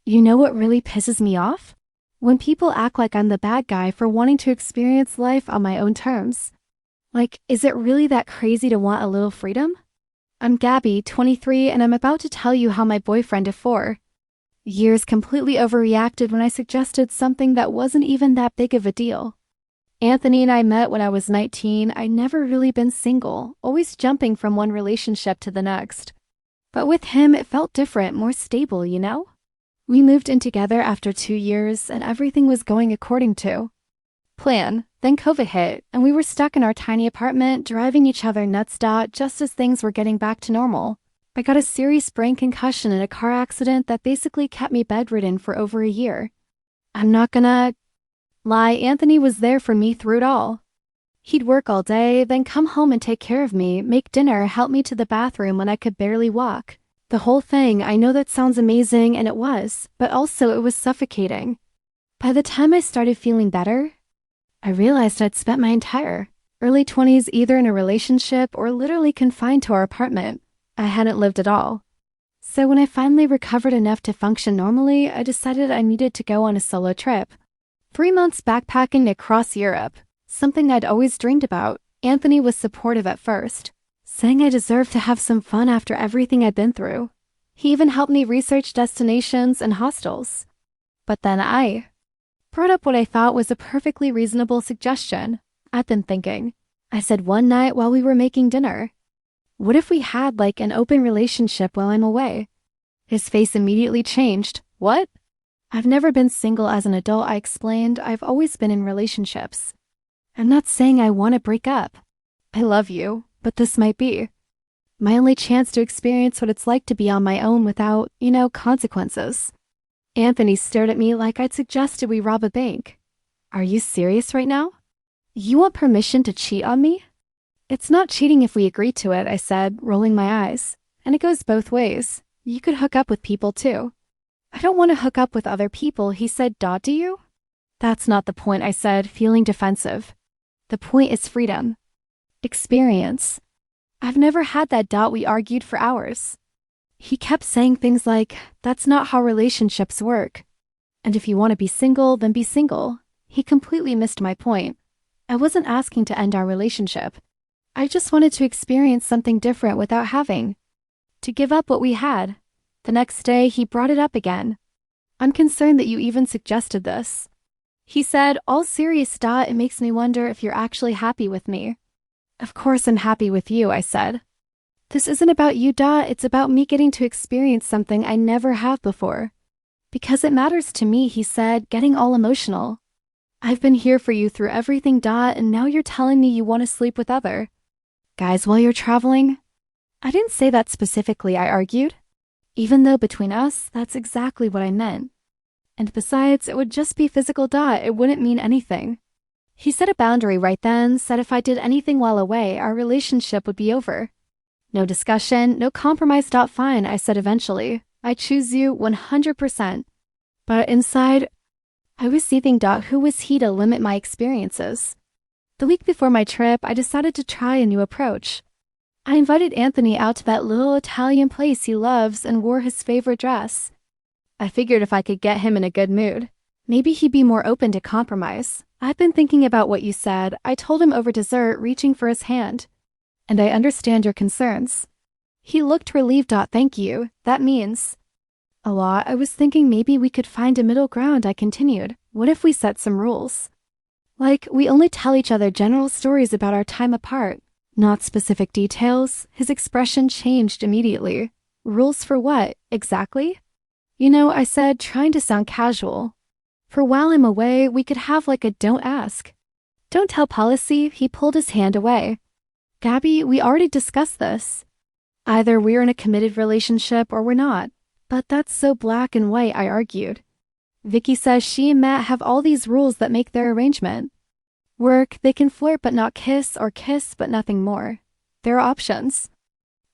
You know what really pisses me off? When people act like I'm the bad guy for wanting to experience life on my own terms. Like, is it really that crazy to want a little freedom? I'm Gabby, 23, and I'm about to tell you how my boyfriend of 4 years completely overreacted when I suggested something that wasn't even that big of a deal. Anthony and I met when I was 19. I'd never really been single, always jumping from one relationship to the next. But with him, it felt different, more stable, you know? We moved in together after 2 years, and everything was going according to plan. Then COVID hit, and we were stuck in our tiny apartment, driving each other nuts just as things were getting back to normal. I got a serious brain concussion in a car accident that basically kept me bedridden for over a year. I'm not gonna lie, Anthony was there for me through it all. He'd work all day, then come home and take care of me, make dinner, help me to the bathroom when I could barely walk. The whole thing, I know that sounds amazing, and it was, but also it was suffocating. By the time I started feeling better, I realized I'd spent my entire early 20s either in a relationship or literally confined to our apartment. I hadn't lived at all. So when I finally recovered enough to function normally, I decided I needed to go on a solo trip. 3 months backpacking across Europe, something I'd always dreamed about. Anthony was supportive at first, saying I deserved to have some fun after everything I'd been through. He even helped me research destinations and hostels. But then I brought up what I thought was a perfectly reasonable suggestion. I'd been thinking. I said one night while we were making dinner, what if we had like an open relationship while I'm away? His face immediately changed. What? I've never been single as an adult, I explained. I've always been in relationships. I'm not saying I want to break up. I love you, but this might be my only chance to experience what it's like to be on my own without, consequences. Anthony stared at me like I'd suggested we rob a bank. Are you serious right now? You want permission to cheat on me? It's not cheating if we agree to it, I said, rolling my eyes. And it goes both ways. You could hook up with people too. I don't want to hook up with other people, he said. Do you? That's not the point, I said, feeling defensive. The point is freedom. Experience. I've never had that. We argued for hours. He kept saying things like, that's not how relationships work. And if you want to be single, then be single. He completely missed my point. I wasn't asking to end our relationship. I just wanted to experience something different without having to give up what we had. The next day, he brought it up again. I'm concerned that you even suggested this. He said, all serious, it makes me wonder if you're actually happy with me. Of course I'm happy with you, I said. This isn't about you, it's about me getting to experience something I never have before. Because it matters to me, he said, getting all emotional. I've been here for you through everything, and now you're telling me you want to sleep with other guys while you're traveling? I didn't say that specifically, I argued. Even though between us, that's exactly what I meant. And besides, it would just be physical, it wouldn't mean anything. He set a boundary right then, said if I did anything while away, our relationship would be over. No discussion, no compromise. Fine, I said eventually. I choose you 100%. But inside, I was seething. Who was he to limit my experiences? The week before my trip, I decided to try a new approach. I invited Anthony out to that little Italian place he loves and wore his favorite dress. I figured if I could get him in a good mood, maybe he'd be more open to compromise. I've been thinking about what you said, I told him over dessert, reaching for his hand. And I understand your concerns. He looked relieved. Thank you. That means a lot. I was thinking maybe we could find a middle ground, I continued. What if we set some rules? Like, we only tell each other general stories about our time apart, not specific details. His expression changed immediately. Rules for what, exactly? I said, trying to sound casual. For while I'm away, we could have like a don't ask, don't tell policy. He pulled his hand away. Gabby, we already discussed this. Either we're in a committed relationship or we're not. But that's so black and white, I argued. Vicky says she and Matt have all these rules that make their arrangement work. They can flirt but not kiss, or kiss but nothing more. There are options.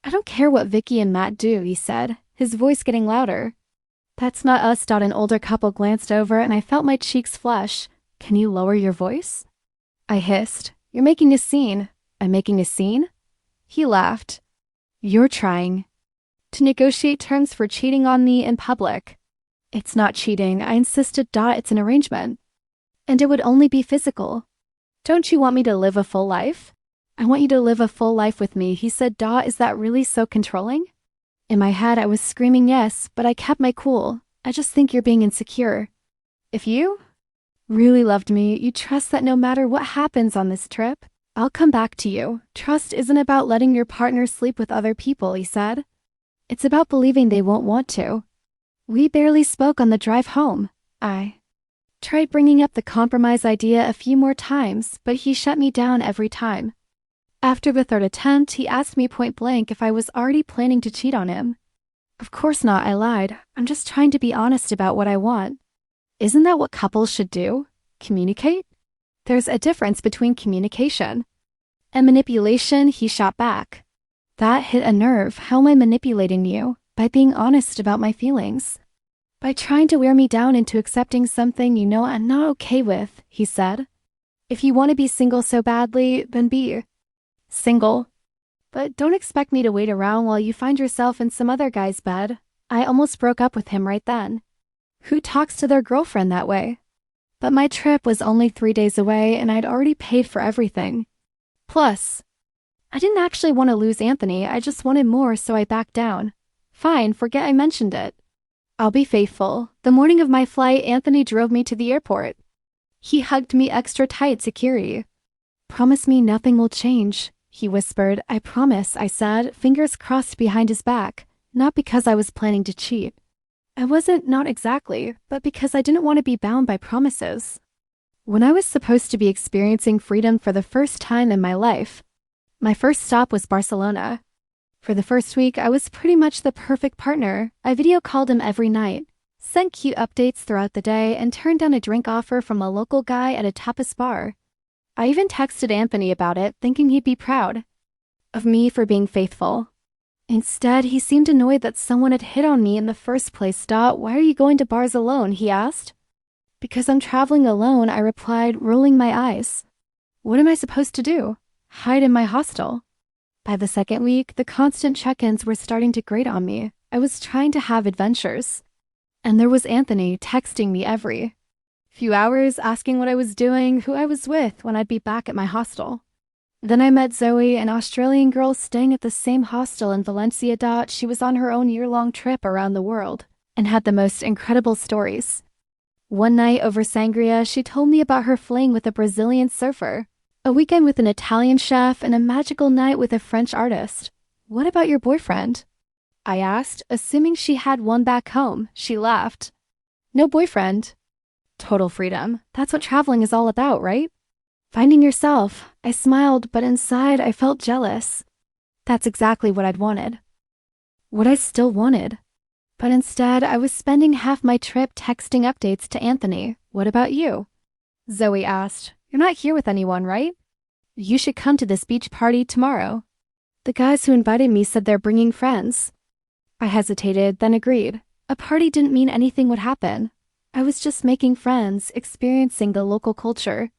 I don't care what Vicky and Matt do, he said, his voice getting louder. That's not us. An older couple glanced over and I felt my cheeks flush. Can you lower your voice? I hissed. You're making a scene. I'm making a scene? He laughed. You're trying to negotiate terms for cheating on me in public. It's not cheating. I insisted. It's an arrangement. And it would only be physical. Don't you want me to live a full life? I want you to live a full life with me, he said. Is that really so controlling? In my head, I was screaming yes, but I kept my cool. I just think you're being insecure. If you really loved me, you trust that no matter what happens on this trip, I'll come back to you. Trust isn't about letting your partner sleep with other people, he said. It's about believing they won't want to. We barely spoke on the drive home. I tried bringing up the compromise idea a few more times, but he shut me down every time. After the third attempt, he asked me point blank if I was already planning to cheat on him. Of course not, I lied. I'm just trying to be honest about what I want. Isn't that what couples should do? Communicate? There's a difference between communication and manipulation, he shot back. That hit a nerve. How am I manipulating you? By being honest about my feelings. By trying to wear me down into accepting something you know I'm not okay with, he said. If you want to be single so badly, then be single. But don't expect me to wait around while you find yourself in some other guy's bed. I almost broke up with him right then. Who talks to their girlfriend that way? But my trip was only 3 days away and I'd already paid for everything. Plus, I didn't actually want to lose Anthony, I just wanted more, so I backed down. Fine, forget I mentioned it. I'll be faithful. The morning of my flight, Anthony drove me to the airport. He hugged me extra tight to Kiri. Promise me nothing will change, he whispered. I promise, I said, fingers crossed behind his back, not because I was planning to cheat. I wasn't, not exactly, but because I didn't want to be bound by promises. When I was supposed to be experiencing freedom for the first time in my life, my first stop was Barcelona. For the first week, I was pretty much the perfect partner. I video called him every night, sent cute updates throughout the day, and turned down a drink offer from a local guy at a tapas bar. I even texted Anthony about it, thinking he'd be proud of me for being faithful. Instead, he seemed annoyed that someone had hit on me in the first place. Why are you going to bars alone? He asked. Because I'm traveling alone, I replied, rolling my eyes. What am I supposed to do? Hide in my hostel? By the second week, the constant check-ins were starting to grate on me. I was trying to have adventures. And there was Anthony texting me every few hours, asking what I was doing, who I was with, when I'd be back at my hostel. Then I met Zoe, an Australian girl staying at the same hostel in Valencia. She was on her own year-long trip around the world and had the most incredible stories. One night over sangria, she told me about her fling with a Brazilian surfer, a weekend with an Italian chef, and a magical night with a French artist. What about your boyfriend? I asked, assuming she had one back home. She laughed. No boyfriend. Total freedom. That's what traveling is all about, right? Finding yourself. I smiled, but inside I felt jealous. That's exactly what I'd wanted. What I still wanted. But instead, I was spending half my trip texting updates to Anthony. What about you? Zoe asked. You're not here with anyone, right? You should come to this beach party tomorrow. The guys who invited me said they're bringing friends. I hesitated, then agreed. A party didn't mean anything would happen. I was just making friends, experiencing the local culture.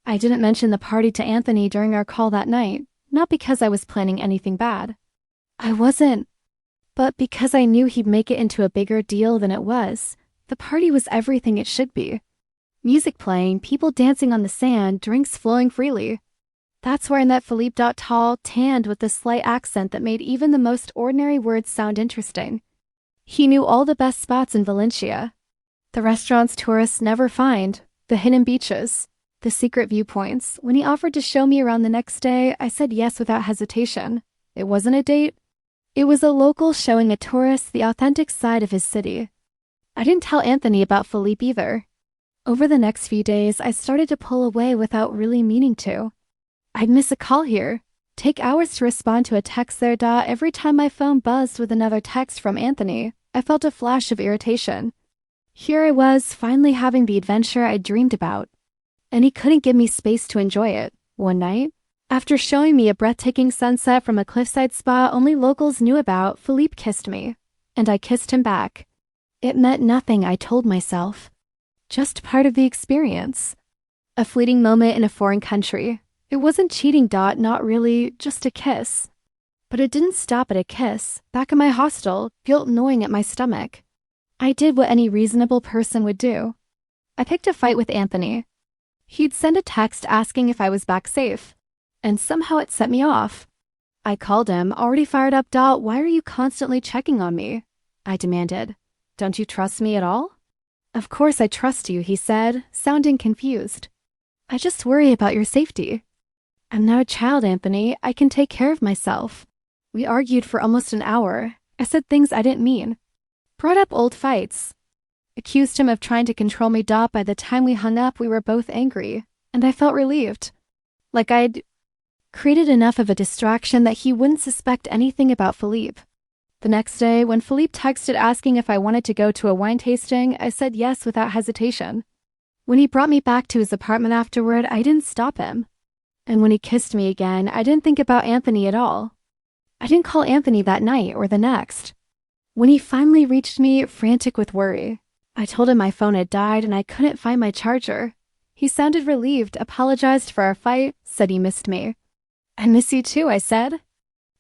I didn't mention the party to Anthony during our call that night, not because I was planning anything bad. I wasn't. But because I knew he'd make it into a bigger deal than it was. The party was everything it should be. Music playing, people dancing on the sand, drinks flowing freely. That's where I met Philippe. Tall, tanned with a slight accent that made even the most ordinary words sound interesting. He knew all the best spots in Valencia. The restaurants tourists never find, the hidden beaches, the secret viewpoints. When he offered to show me around the next day, I said yes without hesitation. It wasn't a date. It was a local showing a tourist the authentic side of his city. I didn't tell Anthony about Philippe either. Over the next few days, I started to pull away without really meaning to. I'd miss a call here, take hours to respond to a text there. Every time my phone buzzed with another text from Anthony, I felt a flash of irritation. Here I was, finally having the adventure I dreamed about. And he couldn't give me space to enjoy it. One night, after showing me a breathtaking sunset from a cliffside spot only locals knew about, Philippe kissed me. And I kissed him back. It meant nothing, I told myself. Just part of the experience. A fleeting moment in a foreign country. It wasn't cheating. Not really, just a kiss. But it didn't stop at a kiss. Back in my hostel, guilt gnawing at my stomach. I did what any reasonable person would do. I picked a fight with Anthony. He'd send a text asking if I was back safe, and somehow it set me off. I called him, already fired up. Why are you constantly checking on me? I demanded. Don't you trust me at all? Of course I trust you, he said, sounding confused. I just worry about your safety. I'm not a child, Anthony. I can take care of myself. We argued for almost an hour. I said things I didn't mean. Brought up old fights. Accused him of trying to control me. By the time we hung up, we were both angry, and I felt relieved. Like I'd created enough of a distraction that he wouldn't suspect anything about Philippe. The next day, when Philippe texted asking if I wanted to go to a wine tasting, I said yes without hesitation. When he brought me back to his apartment afterward, I didn't stop him. And when he kissed me again, I didn't think about Anthony at all. I didn't call Anthony that night or the next. When he finally reached me, frantic with worry, I told him my phone had died and I couldn't find my charger. He sounded relieved, apologized for our fight, said he missed me. I miss you too, I said.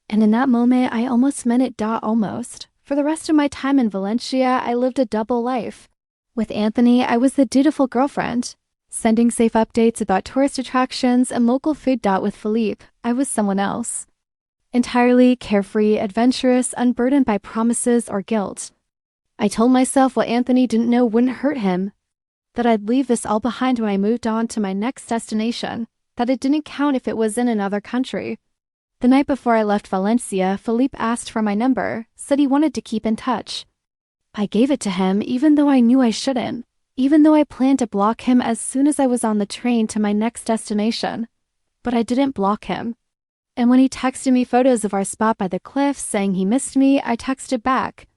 And in that moment, I almost meant it. Almost. For the rest of my time in Valencia, I lived a double life. With Anthony, I was the dutiful girlfriend, sending safe updates about tourist attractions and local food. With Philippe, I was someone else. Entirely carefree, adventurous, unburdened by promises or guilt. I told myself what Anthony didn't know wouldn't hurt him, that I'd leave this all behind when I moved on to my next destination, that it didn't count if it was in another country. The night before I left Valencia, Philippe asked for my number, said he wanted to keep in touch. I gave it to him even though I knew I shouldn't, even though I planned to block him as soon as I was on the train to my next destination. But I didn't block him. And when he texted me photos of our spot by the cliffs saying he missed me, I texted back.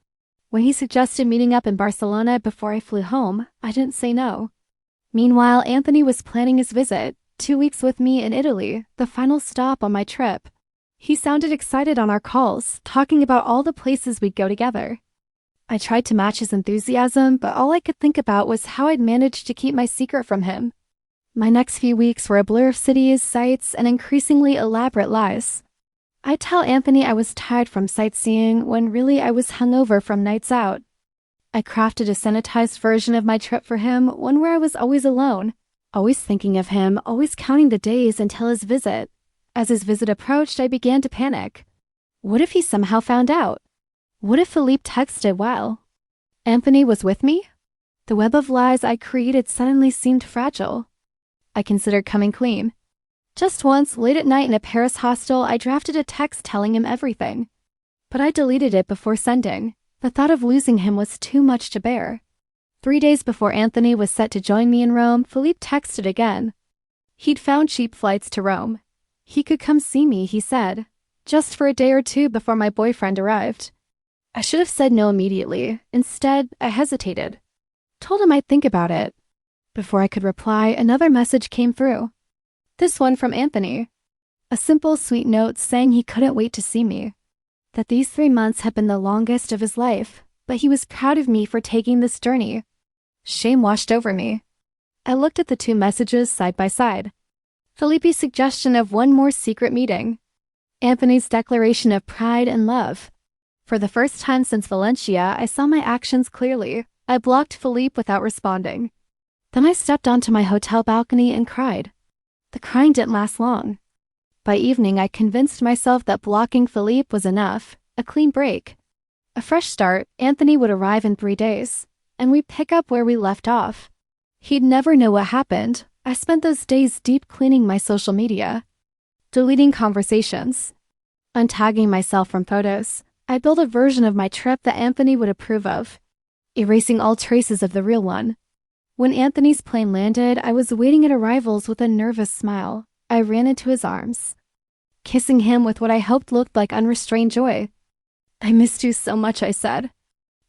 When he suggested meeting up in Barcelona before I flew home, I didn't say no. Meanwhile, Anthony was planning his visit, 2 weeks with me in Italy, the final stop on my trip. He sounded excited on our calls, talking about all the places we'd go together. I tried to match his enthusiasm, but all I could think about was how I'd managed to keep my secret from him. My next few weeks were a blur of cities, sights, and increasingly elaborate lies. I'd tell Anthony I was tired from sightseeing when really I was hungover from nights out. I crafted a sanitized version of my trip for him, one where I was always alone, always thinking of him, always counting the days until his visit. As his visit approached, I began to panic. What if he somehow found out? What if Philippe texted while Anthony was with me? The web of lies I created suddenly seemed fragile. I considered coming clean. Just once, late at night in a Paris hostel, I drafted a text telling him everything. But I deleted it before sending. The thought of losing him was too much to bear. 3 days before Anthony was set to join me in Rome, Philippe texted again. He'd found cheap flights to Rome. He could come see me, he said, just for a day or two before my boyfriend arrived. I should have said no immediately. Instead, I hesitated. Told him I'd think about it. Before I could reply, another message came through. This one from Anthony. A simple, sweet note saying he couldn't wait to see me. That these 3 months had been the longest of his life, but he was proud of me for taking this journey. Shame washed over me. I looked at the 2 messages side by side. Felipe's suggestion of one more secret meeting. Anthony's declaration of pride and love. For the first time since Valencia, I saw my actions clearly. I blocked Philippe without responding. Then I stepped onto my hotel balcony and cried. The crying didn't last long. By evening, I convinced myself that blocking Philippe was enough, a clean break. A fresh start. Anthony would arrive in 3 days, and we'd pick up where we left off. He'd never know what happened. I spent those days deep cleaning my social media, deleting conversations, untagging myself from photos. I built a version of my trip that Anthony would approve of, erasing all traces of the real one. When Anthony's plane landed, I was waiting at arrivals with a nervous smile. I ran into his arms, kissing him with what I hoped looked like unrestrained joy. I missed you so much, I said.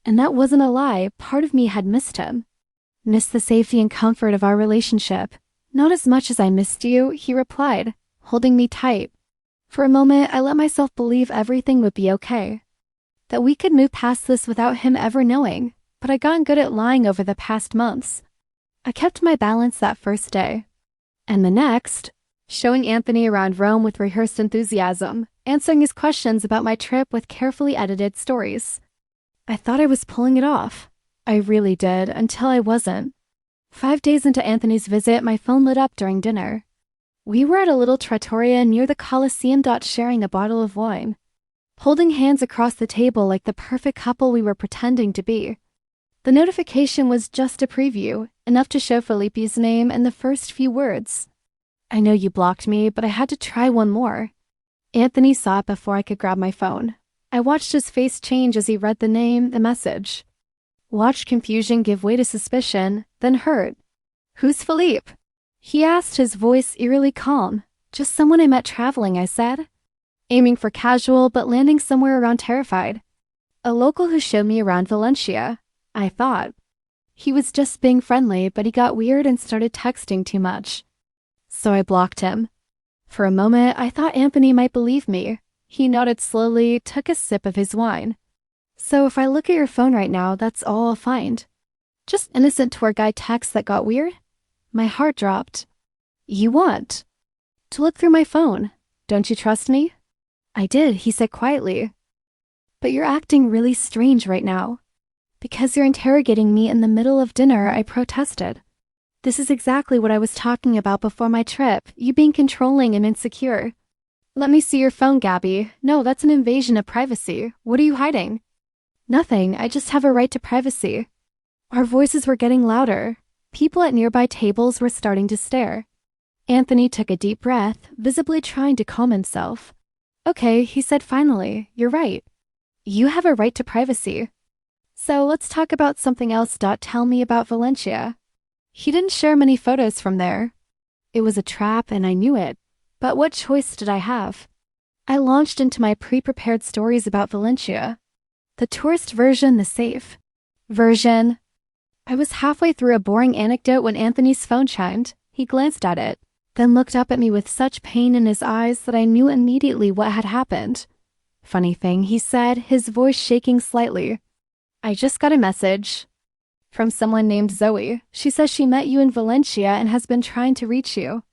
And that wasn't a lie. Part of me had missed him. Missed the safety and comfort of our relationship. Not as much as I missed you, he replied, holding me tight. For a moment, I let myself believe everything would be okay. That we could move past this without him ever knowing. But I'd gotten good at lying over the past months. I kept my balance that first day. And the next, showing Anthony around Rome with rehearsed enthusiasm, answering his questions about my trip with carefully edited stories. I thought I was pulling it off. I really did, until I wasn't. 5 days into Anthony's visit, my phone lit up during dinner. We were at a little trattoria near the Colosseum, sharing a bottle of wine, holding hands across the table like the perfect couple we were pretending to be. The notification was just a preview, enough to show Felipe's name and the first few words. I know you blocked me, but I had to try one more. Anthony saw it before I could grab my phone. I watched his face change as he read the name, the message. Watched confusion give way to suspicion, then hurt. Who's Felipe? He asked, his voice eerily calm. Just someone I met traveling, I said, aiming for casual but landing somewhere around terrified. A local who showed me around Valencia, I thought. He was just being friendly, but he got weird and started texting too much. So I blocked him. For a moment, I thought Anthony might believe me. He nodded slowly, took a sip of his wine. So if I look at your phone right now, that's all I'll find. Just innocent tour guide texts that got weird? My heart dropped. You want to look through my phone? Don't you trust me? I did, he said quietly. But you're acting really strange right now. Because you're interrogating me in the middle of dinner, I protested. This is exactly what I was talking about before my trip, you being controlling and insecure. Let me see your phone, Gabby. No, that's an invasion of privacy. What are you hiding? Nothing, I just have a right to privacy. Our voices were getting louder. People at nearby tables were starting to stare. Anthony took a deep breath, visibly trying to calm himself. Okay, he said finally, you're right. You have a right to privacy. So let's talk about something else. Tell me about Valencia. He didn't share many photos from there. It was a trap and I knew it. But what choice did I have? I launched into my pre-prepared stories about Valencia. The tourist version, the safe version. I was halfway through a boring anecdote when Anthony's phone chimed. He glanced at it, then looked up at me with such pain in his eyes that I knew immediately what had happened. Funny thing, he said, his voice shaking slightly. I just got a message from someone named Zoe. She says she met you in Valencia and has been trying to reach you.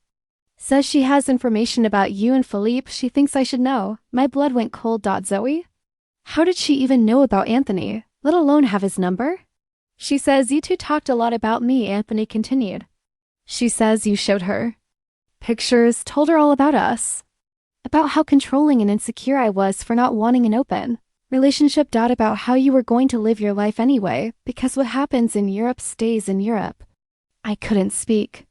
Says she has information about you and Felipe she thinks I should know. My blood went cold. Zoe? How did she even know about Anthony, let alone have his number? She says you two talked a lot about me, Anthony continued. She says you showed her pictures, told her all about us. About how controlling and insecure I was for not wanting an open relationship. About how you were going to live your life anyway, because what happens in Europe stays in Europe. I couldn't speak,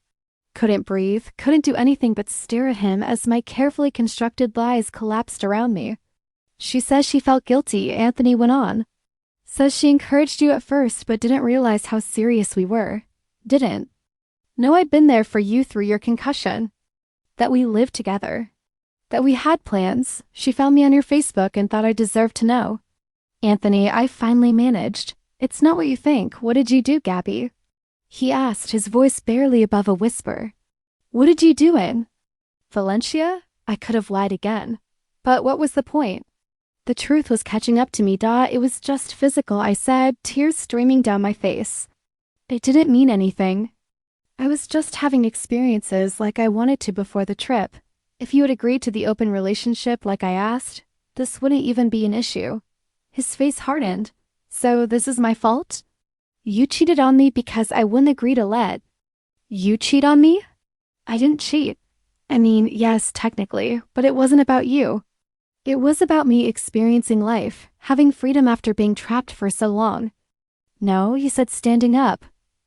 couldn't breathe, couldn't do anything but stare at him as my carefully constructed lies collapsed around me. She says she felt guilty, Anthony went on. Says she encouraged you at first but didn't realize how serious we were. Didn't know I'd been there for you through your concussion. That we lived together. That we had plans. She found me on your Facebook and thought I deserved to know. Anthony, I finally managed. It's not what you think. What did you do, Gabby? He asked, his voice barely above a whisper. What did you do in Valencia? I could have lied again. But what was the point? The truth was catching up to me. It was just physical, I said, tears streaming down my face. It didn't mean anything. I was just having experiences like I wanted to before the trip. If you had agreed to the open relationship like I asked, this wouldn't even be an issue. His face hardened. So this is my fault? You cheated on me because I wouldn't agree to let you cheat on me? I didn't cheat. I mean, yes, technically, but it wasn't about you. It was about me experiencing life, having freedom after being trapped for so long. No, he said, standing up.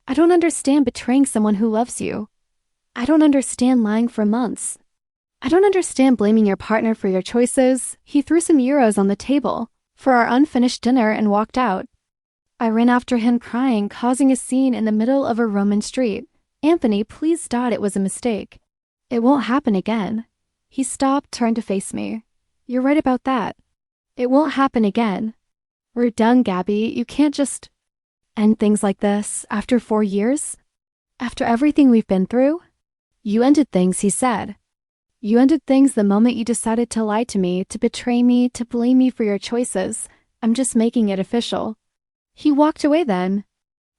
I don't understand betraying someone who loves you. I don't understand lying for months. I don't understand blaming your partner for your choices. He threw some euros on the table for our unfinished dinner and walked out. I ran after him crying, causing a scene in the middle of a Roman street. Anthony, please. It was a mistake. It won't happen again. He stopped, turned to face me. You're right about that. It won't happen again. We're done, Gabby. You can't just end things like this after 4 years? After everything we've been through? You ended things, he said. You ended things the moment you decided to lie to me, to betray me, to blame me for your choices. I'm just making it official. He walked away then.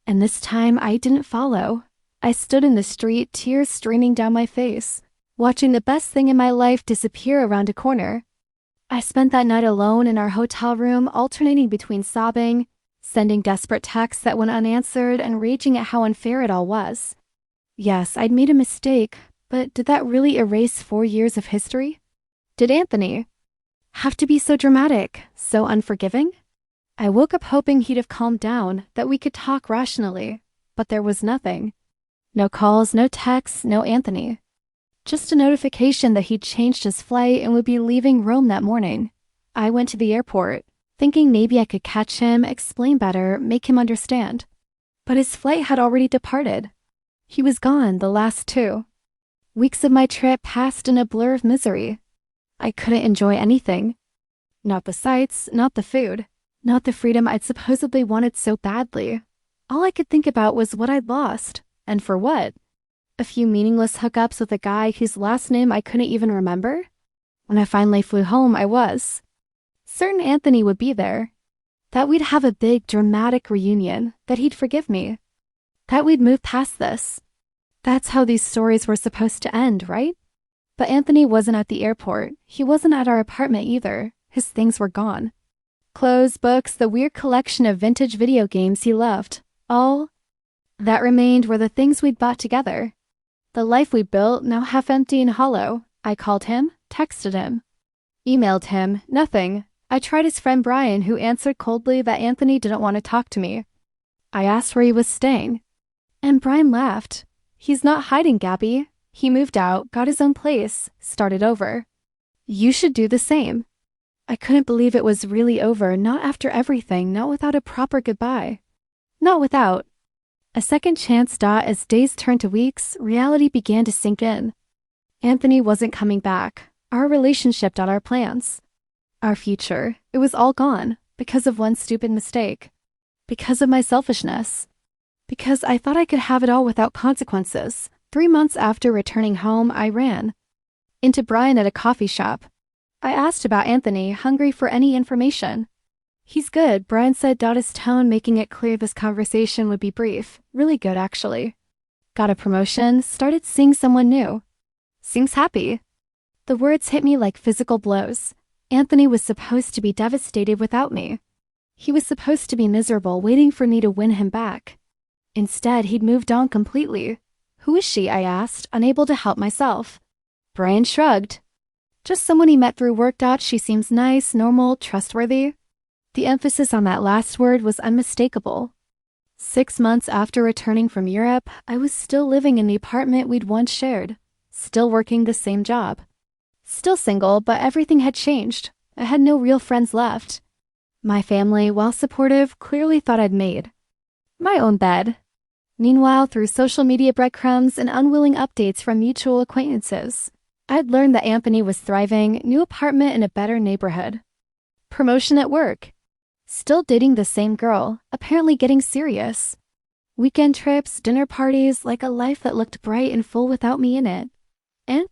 And this time I didn't follow. I stood in the street, tears streaming down my face, watching the best thing in my life disappear around a corner. I spent that night alone in our hotel room, alternating between sobbing, sending desperate texts that went unanswered and raging at how unfair it all was. Yes, I'd made a mistake, but did that really erase 4 years of history? Did Anthony have to be so dramatic, so unforgiving? I woke up hoping he'd have calmed down, that we could talk rationally, but there was nothing. No calls, no texts, no Anthony. Just a notification that he'd changed his flight and would be leaving Rome that morning. I went to the airport, thinking maybe I could catch him, explain better, make him understand. But his flight had already departed. He was gone the last 2. Weeks of my trip passed in a blur of misery. I couldn't enjoy anything. Not the sights, not the food, not the freedom I'd supposedly wanted so badly. All I could think about was what I'd lost, and for what? A few meaningless hookups with a guy whose last name I couldn't even remember? When I finally flew home, I was certain Anthony would be there, that we'd have a big, dramatic reunion, that he'd forgive me, that we'd move past this. That's how these stories were supposed to end, right? But Anthony wasn't at the airport. He wasn't at our apartment either. His things were gone. Clothes, books, the weird collection of vintage video games he loved. All that remained were the things we'd bought together. The life we built, now half empty and hollow. I called him, texted him, emailed him, nothing. I tried his friend Brian, who answered coldly that Anthony didn't want to talk to me. I asked where he was staying, and Brian laughed. He's not hiding, Gabby. He moved out, got his own place, started over. You should do the same. I couldn't believe it was really over, not after everything, not without a proper goodbye. Not without a second chance. As days turned to weeks, reality began to sink in. Anthony wasn't coming back. Our relationship, our plans, our future, it was all gone because of one stupid mistake. Because of my selfishness. Because I thought I could have it all without consequences. 3 months after returning home, I ran into Brian at a coffee shop. I asked about Anthony, hungry for any information. He's good, Brian said, his tone making it clear this conversation would be brief. Really good, actually. Got a promotion, started seeing someone new. Seems happy. The words hit me like physical blows. Anthony was supposed to be devastated without me. He was supposed to be miserable, waiting for me to win him back. Instead, he'd moved on completely. Who is she? I asked, unable to help myself. Brian shrugged. Just someone he met through work. She seems nice, normal, trustworthy. The emphasis on that last word was unmistakable. 6 months after returning from Europe, I was still living in the apartment we'd once shared, still working the same job. Still single, but everything had changed. I had no real friends left. My family, while supportive, clearly thought I'd made my own bed. Meanwhile, through social media breadcrumbs and unwilling updates from mutual acquaintances, I'd learned that Anthony was thriving, new apartment in a better neighborhood. Promotion at work. Still dating the same girl, apparently getting serious. Weekend trips, dinner parties, like a life that looked bright and full without me in it. And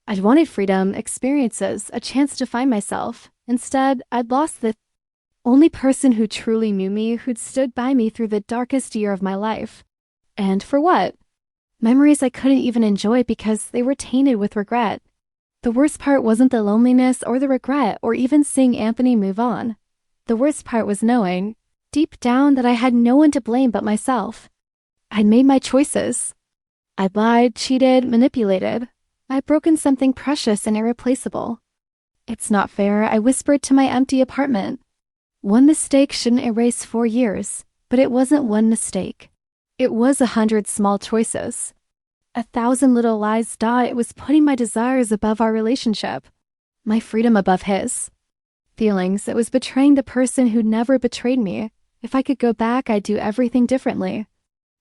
I'd wanted freedom, experiences, a chance to find myself. Instead, I'd lost the only person who truly knew me, who'd stood by me through the darkest year of my life. And for what? Memories I couldn't even enjoy because they were tainted with regret. The worst part wasn't the loneliness or the regret or even seeing Anthony move on. The worst part was knowing, deep down, that I had no one to blame but myself. I'd made my choices. I'd lied, cheated, manipulated. I'd broken something precious and irreplaceable. It's not fair, I whispered to my empty apartment. One mistake shouldn't erase 4 years, but it wasn't one mistake. It was 100 small choices. 1,000 little lies. It was putting my desires above our relationship, my freedom above his. Feelings, it was betraying the person who'd never betrayed me. If I could go back, I'd do everything differently.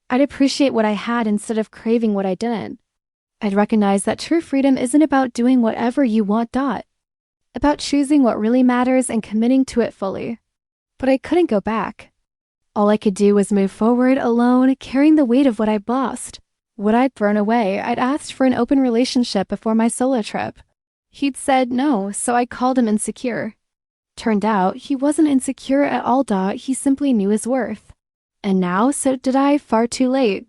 I'd appreciate what I had instead of craving what I didn't. I'd recognize that true freedom isn't about doing whatever you want. About choosing what really matters and committing to it fully. But I couldn't go back. All I could do was move forward alone, carrying the weight of what I'd lost. What I'd thrown away. I'd asked for an open relationship before my solo trip. He'd said no, so I called him insecure. Turned out, he wasn't insecure at all. He simply knew his worth. And now, so did I, far too late.